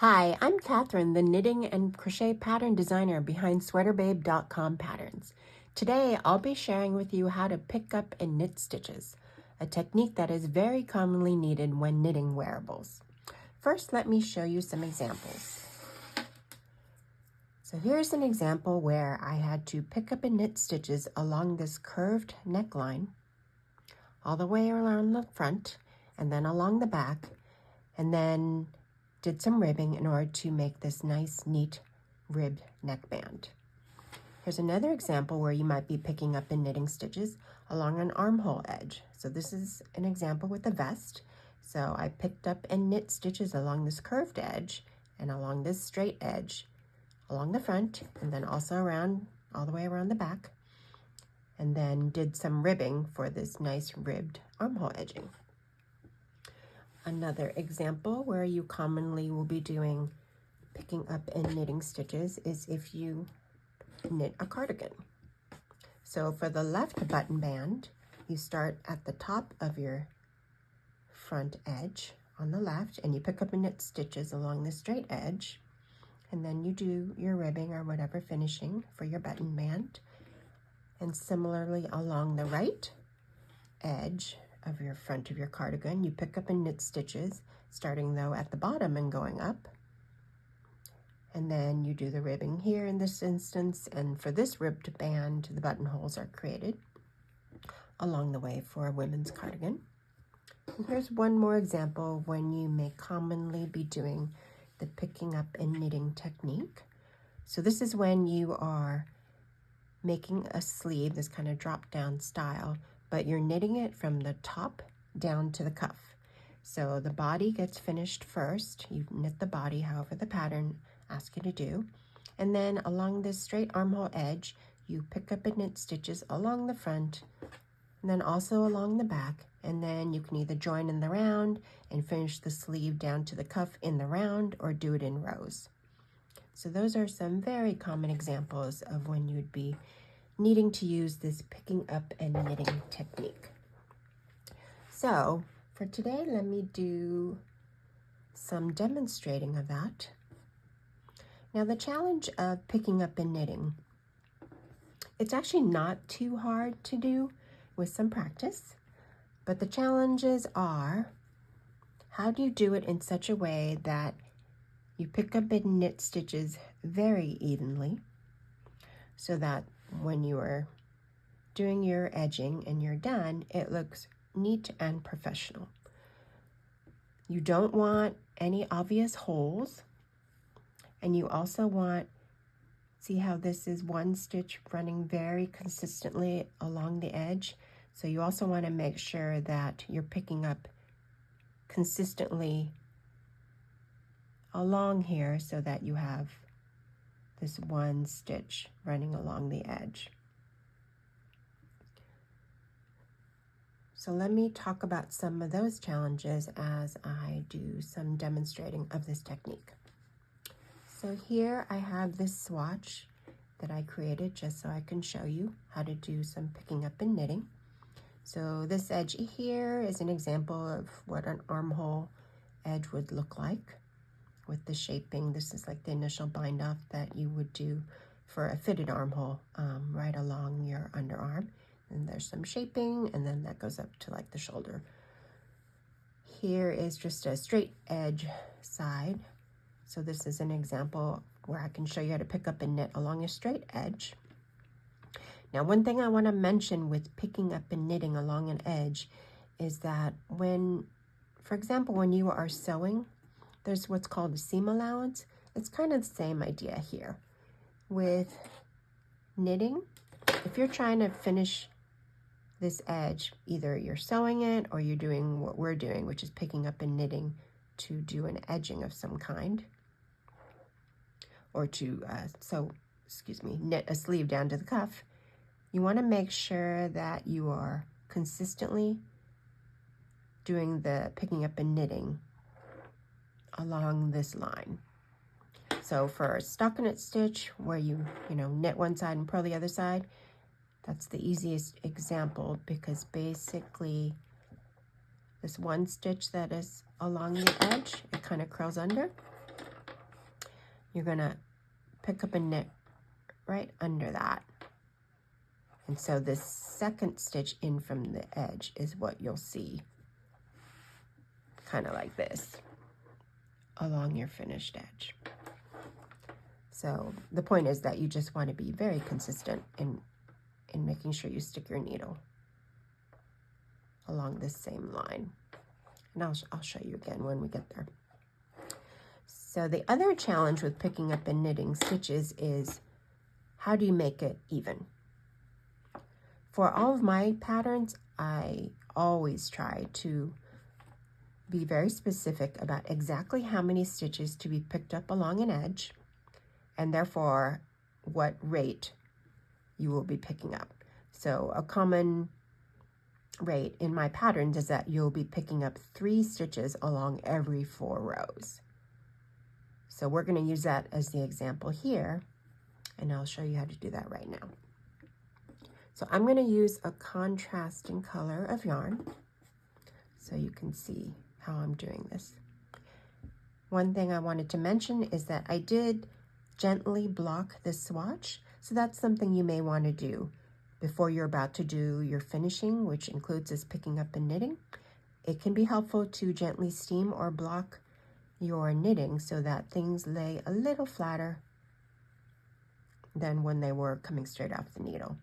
Hi, I'm Catherine, the knitting and crochet pattern designer behind SweaterBabe.com patterns. Today, I'll be sharing with you how to pick up and knit stitches, a technique that is very commonly needed when knitting wearables. First, let me show you some examples. So here's an example where I had to pick up and knit stitches along this curved neckline, all the way around the front, and then along the back, and then did some ribbing in order to make this nice, neat ribbed neckband. Here's another example where you might be picking up and knitting stitches along an armhole edge. So this is an example with a vest. So I picked up and knit stitches along this curved edge and along this straight edge, along the front, and then also around, all the way around the back, and then did some ribbing for this nice ribbed armhole edging. Another example where you commonly will be picking up and knitting stitches is if you knit a cardigan. So for the left button band, you start at the top of your front edge on the left and you pick up and knit stitches along the straight edge, and then you do your ribbing or whatever finishing for your button band. And similarly along the right edge of your front of your cardigan, you pick up and knit stitches, starting though at the bottom and going up. And then you do the ribbing here in this instance, and for this ribbed band, the buttonholes are created along the way for a women's cardigan. And here's one more example of when you may commonly be doing the picking up and knitting technique. So this is when you are making a sleeve, this kind of drop down style, but you're knitting it from the top down to the cuff. So the body gets finished first. You knit the body however the pattern asks you to do. And then along this straight armhole edge, you pick up and knit stitches along the front, and then also along the back. And then you can either join in the round and finish the sleeve down to the cuff in the round, or do it in rows. So those are some very common examples of when you'd be needing to use this picking up and knitting technique. So for today, let me do some demonstrating of that. Now the challenge of picking up and knitting, it's actually not too hard to do with some practice, but the challenges are, how do you do it in such a way that you pick up and knit stitches very evenly so that when you are doing your edging and you're done, it looks neat and professional. You don't want any obvious holes, and you also want, see how this is one stitch running very consistently along the edge? So you also want to make sure that you're picking up consistently along here so that you have this one stitch running along the edge. So let me talk about some of those challenges as I do some demonstrating of this technique. So here I have this swatch that I created just so I can show you how to do some picking up and knitting. So this edge here is an example of what an armhole edge would look like with the shaping. This is like the initial bind off that you would do for a fitted armhole right along your underarm. And there's some shaping, and then that goes up to like the shoulder. Here is just a straight edge side. So this is an example where I can show you how to pick up and knit along a straight edge. Now, one thing I want to mention with picking up and knitting along an edge is that when, for example, when you are sewing, there's what's called a seam allowance. It's kind of the same idea here. With knitting, if you're trying to finish this edge, either you're sewing it or you're doing what we're doing, which is picking up and knitting to do an edging of some kind, or to knit a sleeve down to the cuff, you want to make sure that you are consistently doing the picking up and knitting along this line. So for a stockinette stitch where you knit one side and purl the other side, that's the easiest example, because basically this one stitch that is along the edge, it kind of curls under, you're gonna pick up a knit right under that. And so this second stitch in from the edge is what you'll see, kind of like this, along your finished edge. So the point is that you just want to be very consistent in making sure you stick your needle along this same line. And I'll show you again when we get there. So the other challenge with picking up and knitting stitches is, how do you make it even? For all of my patterns, I always try to be very specific about exactly how many stitches to be picked up along an edge, and therefore what rate you will be picking up. So a common rate in my patterns is that you'll be picking up 3 stitches along every 4 rows. So we're going to use that as the example here, and I'll show you how to do that right now. So I'm going to use a contrasting color of yarn so you can see how I'm doing this. One thing I wanted to mention is that I did gently block the swatch, so that's something you may want to do before you're about to do your finishing, which includes this picking up and knitting. It can be helpful to gently steam or block your knitting so that things lay a little flatter than when they were coming straight off the needle.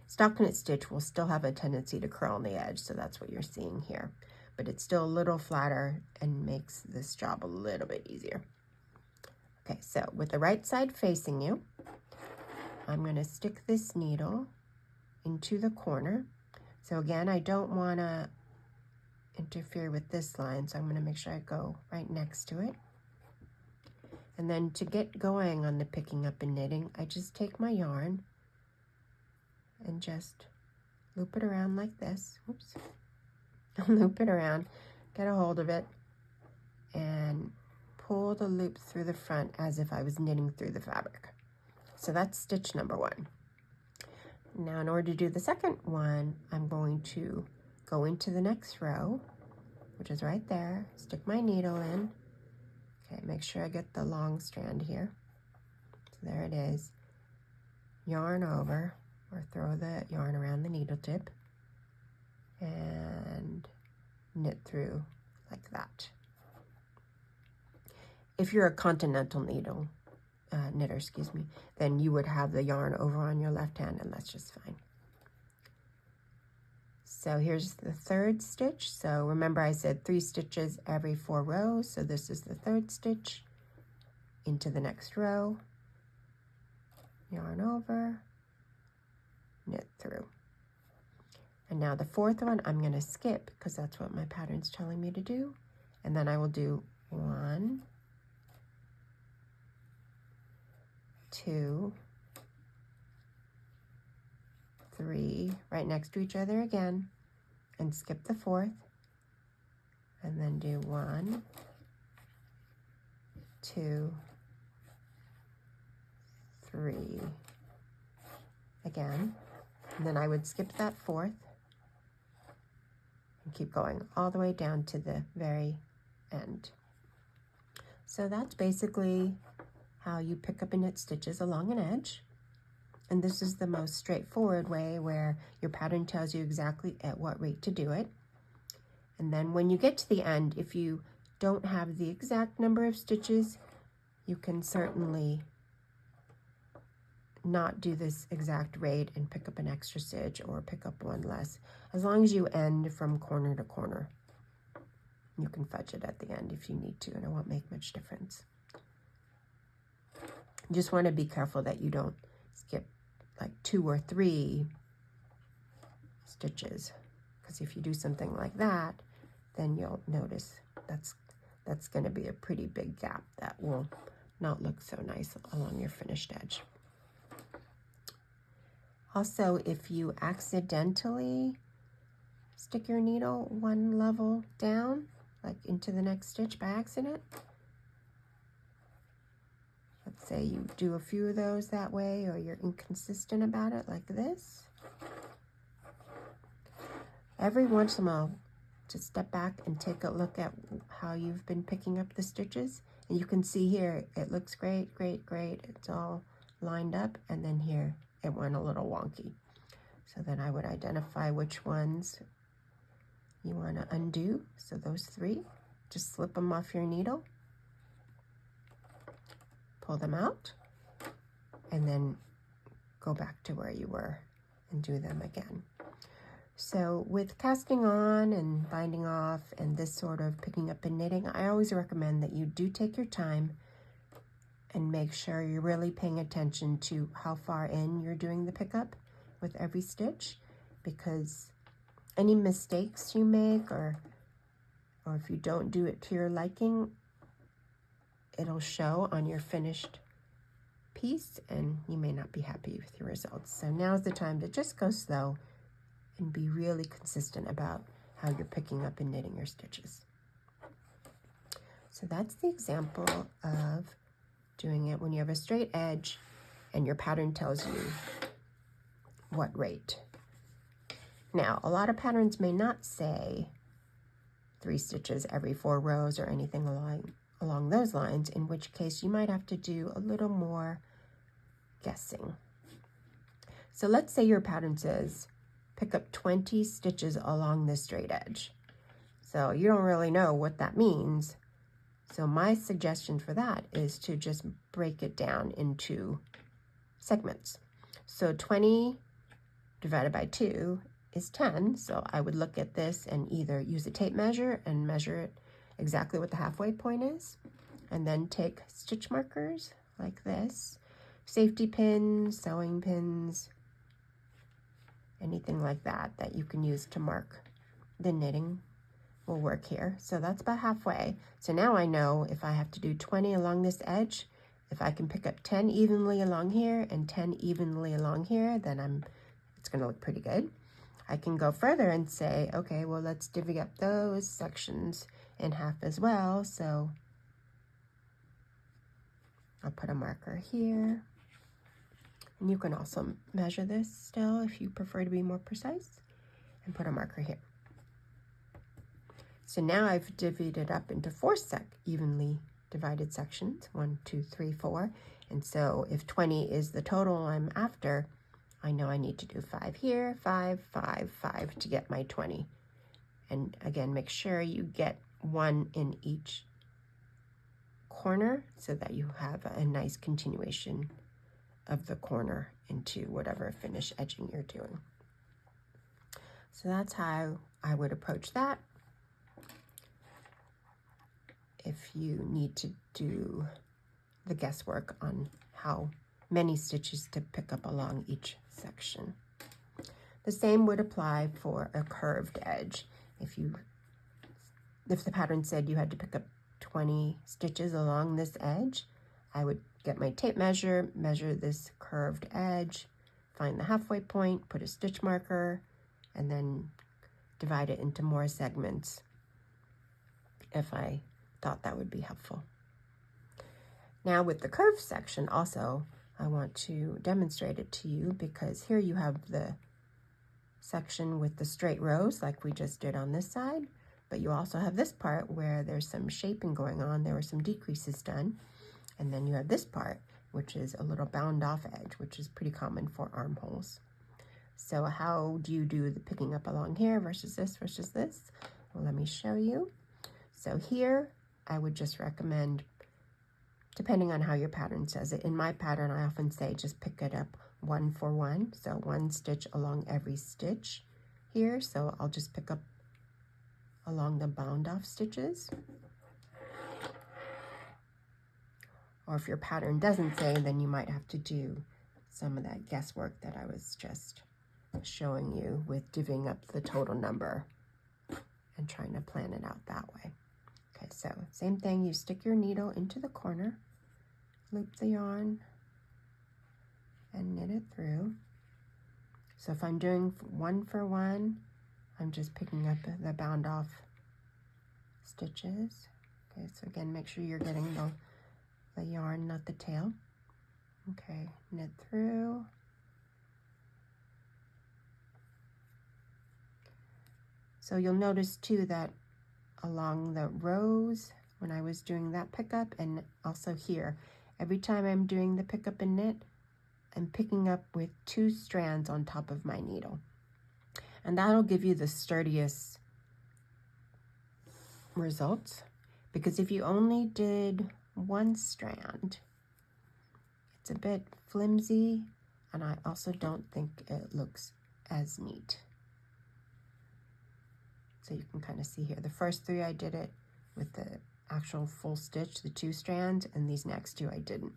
Stockinette stitch will still have a tendency to curl on the edge, so that's what you're seeing here. But it's still a little flatter and makes this job a little bit easier. Okay, so with the right side facing you, I'm going to stick this needle into the corner. So again, I don't want to interfere with this line, so I'm going to make sure I go right next to it. And then to get going on the picking up and knitting, I just take my yarn and just loop it around like this. Whoops. Loop it around, get a hold of it, and pull the loop through the front as if I was knitting through the fabric. So that's stitch number 1. Now in order to do the second one, I'm going to go into the next row, which is right there, stick my needle in. Okay, make sure I get the long strand here. So there it is. Yarn over, or throw the yarn around the needle tip, and knit through like that. If you're a continental knitter, then you would have the yarn over on your left hand, and that's just fine. So here's the third stitch. So remember I said 3 stitches every 4 rows, so this is the third stitch into the next row, yarn over, knit through. And now the fourth one I'm going to skip because that's what my pattern's telling me to do. And then I will do 1, 2, 3, right next to each other again, and skip the 4th, and then do 1, 2, 3 again, and then I would skip that 4th and keep going all the way down to the very end. So that's basically how you pick up and knit stitches along an edge. And this is the most straightforward way, where your pattern tells you exactly at what rate to do it. And then when you get to the end, if you don't have the exact number of stitches, you can certainly not do this exact rate and pick up an extra stitch or pick up one less. As long as you end from corner to corner, you can fudge it at the end if you need to, and it won't make much difference. You just want to be careful that you don't skip like 2 or 3 stitches, because if you do something like that, then you'll notice that's going to be a pretty big gap that will not look so nice along your finished edge. Also, if you accidentally stick your needle 1 level down, like into the next stitch by accident, let's say you do a few of those that way, or you're inconsistent about it like this, every once in a while, just step back and take a look at how you've been picking up the stitches, And you can see here, it looks great, great, great. It's all lined up, and then here it went a little wonky. So then I would identify which ones you want to undo. So those 3, just slip them off your needle, pull them out, and then go back to where you were and do them again. So with casting on and binding off and this sort of picking up and knitting, I always recommend that you do take your time and make sure you're really paying attention to how far in you're doing the pickup with every stitch, because any mistakes you make or if you don't do it to your liking, it'll show on your finished piece and you may not be happy with your results. So now's the time to just go slow and be really consistent about how you're picking up and knitting your stitches. So that's the example of doing it when you have a straight edge and your pattern tells you what rate. Now, a lot of patterns may not say 3 stitches every 4 rows or anything along those lines, in which case you might have to do a little more guessing. So let's say your pattern says pick up 20 stitches along the straight edge. So you don't really know what that means. So my suggestion for that is to just break it down into segments. So 20 divided by 2 is 10. So I would look at this and either use a tape measure and measure it exactly what the halfway point is, and then take stitch markers like this, safety pins, sewing pins, anything like that that you can use to mark the knitting will work here. So that's about halfway. So now I know if I have to do 20 along this edge, if I can pick up 10 evenly along here and 10 evenly along here, then it's going to look pretty good. I can go further and say, okay, well, let's divvy up those sections in half as well. So I'll put a marker here. And you can also measure this still if you prefer to be more precise, and put a marker here. So now I've divvied it up into 4 evenly divided sections, 1, 2, 3, 4. And so if 20 is the total I'm after, I know I need to do 5 here, 5, 5, 5 to get my 20. And again, make sure you get 1 in each corner so that you have a nice continuation of the corner into whatever finish edging you're doing. So that's how I would approach that. If you need to do the guesswork on how many stitches to pick up along each section. The same would apply for a curved edge. If the pattern said you had to pick up 20 stitches along this edge, I would get my tape measure, measure this curved edge, find the halfway point, put a stitch marker, and then divide it into more segments if I thought that would be helpful. Now with the curved section also, I want to demonstrate it to you because here you have the section with the straight rows like we just did on this side, but you also have this part where there's some shaping going on. There were some decreases done. And then you have this part, which is a little bound off edge, which is pretty common for armholes. So how do you do the picking up along here versus this versus this? Well, let me show you. So here, I would just recommend, depending on how your pattern says it. In my pattern, I often say just pick it up 1 for 1. So 1 stitch along every stitch here. So I'll just pick up along the bound off stitches. Or if your pattern doesn't say, then you might have to do some of that guesswork that I was just showing you with divvying up the total number and trying to plan it out that way. Okay, so same thing, you stick your needle into the corner, loop the yarn, and knit it through. So if I'm doing 1 for 1, I'm just picking up the bound off stitches. Okay, so again, make sure you're getting the yarn, not the tail. Okay, knit through. So you'll notice too that along the rows, when I was doing that pickup, and also here. Every time I'm doing the pick up and knit, I'm picking up with 2 strands on top of my needle. And that'll give you the sturdiest results, because if you only did 1 strand, it's a bit flimsy, and I also don't think it looks as neat. So you can kind of see here, the first 3 I did it with the actual full stitch, the 2 strands, and these next 2 I didn't.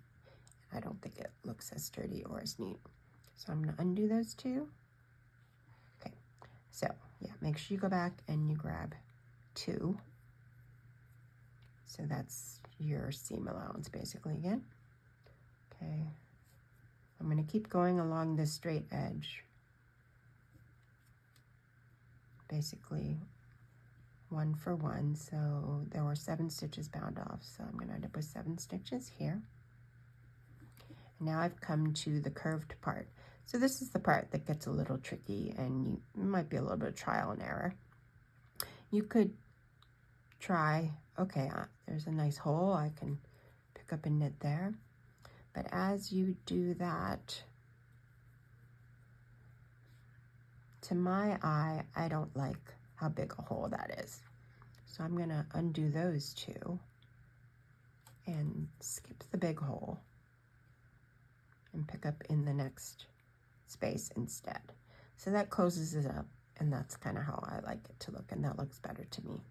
I don't think it looks as sturdy or as neat. So I'm gonna undo those 2. Okay, so yeah, make sure you go back and you grab 2. So that's your seam allowance basically again. Okay, I'm gonna keep going along this straight edge. Basically 1 for 1, so there were 7 stitches bound off, so I'm going to end up with 7 stitches here. Now I've come to the curved part. So this is the part that gets a little tricky, and it might be a little bit of trial and error. You could try, okay, there's a nice hole, I can pick up and knit there. But as you do that, to my eye, I don't like how big a hole that is. So I'm gonna undo those 2 and skip the big hole and pick up in the next space instead. So that closes it up, and that's kind of how I like it to look, and that looks better to me.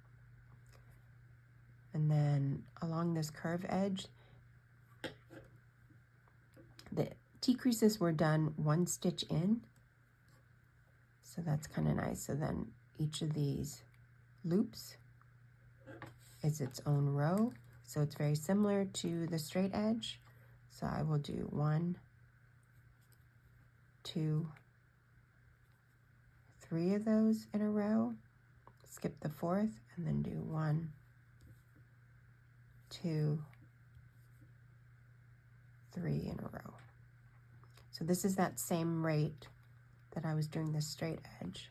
And then along this curve edge, the T-creases were done 1 stitch in, so that's kind of nice. So then each of these loops is its own row, so it's very similar to the straight edge. So I will do 1, 2, 3 of those in a row, skip the 4th, and then do 1, 2, 3 in a row. So this is that same rate that I was doing the straight edge,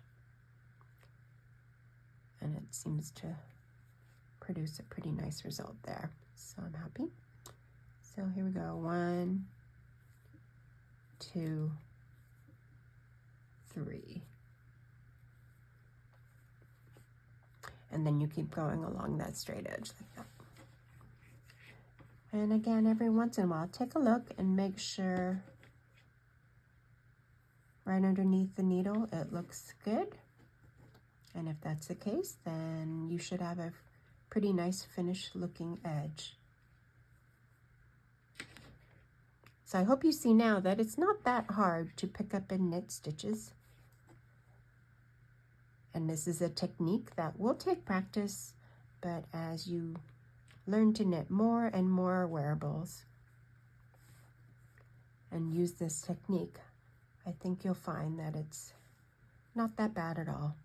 and it seems to produce a pretty nice result there, so I'm happy. So here we go, 1, 2, 3, and then you keep going along that straight edge like that. And again, every once in a while, take a look and make sure right underneath the needle it looks good, and if that's the case, then you should have a pretty nice finished looking edge. So I hope you see now that it's not that hard to pick up and knit stitches. And this is a technique that will take practice, but as you learn to knit more and more wearables and use this technique, I think you'll find that it's not that bad at all.